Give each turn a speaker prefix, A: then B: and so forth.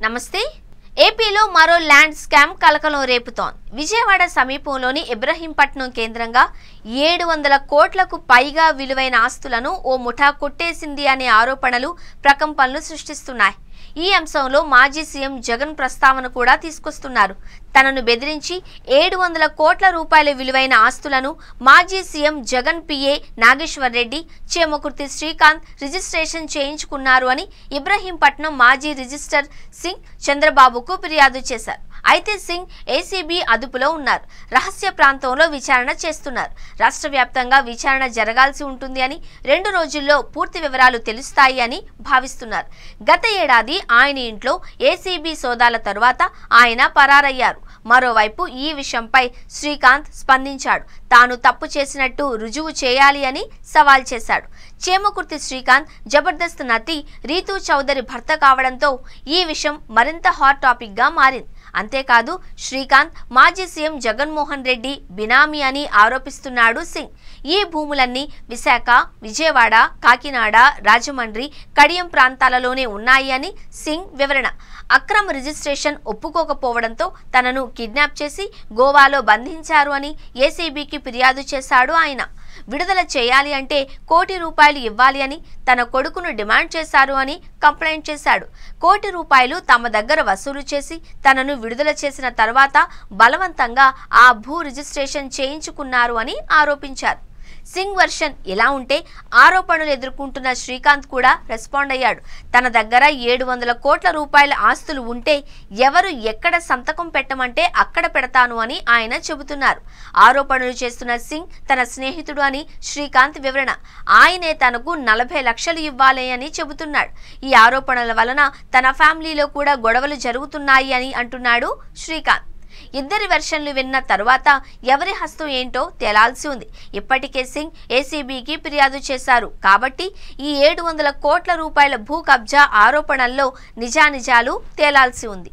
A: నమస్తే. ఏపీలో మరో ల్యాండ్ స్కామ్ కలకలం రేపుతోంది. విజయవాడ సమీపంలోని ఇబ్రహీంపట్నం కేంద్రంగా 700 కోట్లకు పైగా విలువైన ఆస్తులను ఓ ముఠా కొట్టేసింది అనే ఆరోపణలు ప్రకంపనలు సృష్టిస్తున్నాయి. ఈ అంశంలో మాజీ సీఎం జగన్ ప్రస్తావన కూడా తీసుకొస్తున్నారు. తనను బెదిరించి 700 కోట్ల రూపాయల విలువైన ఆస్తులను మాజీ CM Jagan PA Nageswar Reddy, Chemakurthi Srikanth registration చేయించుకున్నారు అని ఇబ్రహీంపట్నం మాజీ రిజిస్టర్ సింగ్ చంద్రబాబుకు ఫిర్యాదు చేశారు. అయితే సింగ్ ఏసీబీ అదుపులో ఉన్నారు. రహస్య ప్రాంతంలో విచారణ చేస్తున్నారు. రాష్ట్ర వ్యాప్తంగా విచారణ జరగాల్సి ఉంటుంది అని, 2 రోజుల్లో పూర్తి వివరాలు తెలుస్తాయి అని భావిస్తున్నారు. గత ఏడాది ఆయన ఇంట్లో ఏసీబీ సోదాల తరువాత ఆయన పరారయ్యారు. మరోవైపు ఈ విషయంపై శ్రీకాంత్ స్పందించాడు. తాను తప్పు చేసినట్టు రుజువు చేయాలి అని సవాల్ చేశాడు. చేమకుర్తి శ్రీకాంత్ జబర్దస్త్ నటి రీతూ చౌదరి భర్త కావడంతో ఈ విషయం మరింత హాట్ టాపిక్ గా మారింది. అంతేకాదు, శ్రీకాంత్ మాజీ సీఎం జగన్మోహన్ రెడ్డి బినామీ అని ఆరోపిస్తున్నాడు సింగ్. ఈ భూములన్నీ విశాఖ, విజయవాడ, కాకినాడ, రాజమండ్రి, కడియం ప్రాంతాలలోనే ఉన్నాయి అని సింగ్ వివరణ. అక్రమ రిజిస్ట్రేషన్ ఒప్పుకోకపోవడంతో తనను కిడ్నాప్ చేసి గోవాలో బంధించారు అని ఏసీబీకి ఫిర్యాదు చేశాడు ఆయన. విడుదల చేయాలి అంటే ₹1 కోటి ఇవ్వాలి అని తన కొడుకును డిమాండ్ చేశారు అని కంప్లైంట్ చేశాడు. ₹1 కోటి తమ దగ్గర వసూలు చేసి తనను విడుదల చేసిన తర్వాత బలవంతంగా ఆ భూ రిజిస్ట్రేషన్ చేయించుకున్నారు అని ఆరోపించారు. సింగ్ వర్షన్ ఇలా ఉంటే, ఆరోపణలు ఎదుర్కొంటున్న శ్రీకాంత్ కూడా రెస్పాండ్ అయ్యాడు. తన దగ్గర 700 కోట్ల రూపాయల ఆస్తులు ఉంటే ఎవరు ఎక్కడ సంతకం పెట్టమంటే అక్కడ పెడతాను అని ఆయన చెబుతున్నారు. ఆరోపణలు చేస్తున్న సింగ్ తన స్నేహితుడు అని శ్రీకాంత్ వివరణ. ఆయనే తనకు 40 లక్షలు ఇవ్వాలి అని చెబుతున్నాడు. ఈ ఆరోపణల వలన తన ఫ్యామిలీలో కూడా గొడవలు జరుగుతున్నాయి అని అంటున్నాడు శ్రీకాంత్. ఇద్దరి వెర్షన్లు విన్న తరువాత ఎవరి హస్తం ఏంటో తేలాల్సి ఉంది. ఇప్పటికే సింగ్ ఏసీబీకి ఫిర్యాదు చేశారు కాబట్టి ఈ 700 కోట్ల రూపాయల భూ కబ్జా ఆరోపణల్లో నిజానిజాలు తేలాల్సి ఉంది.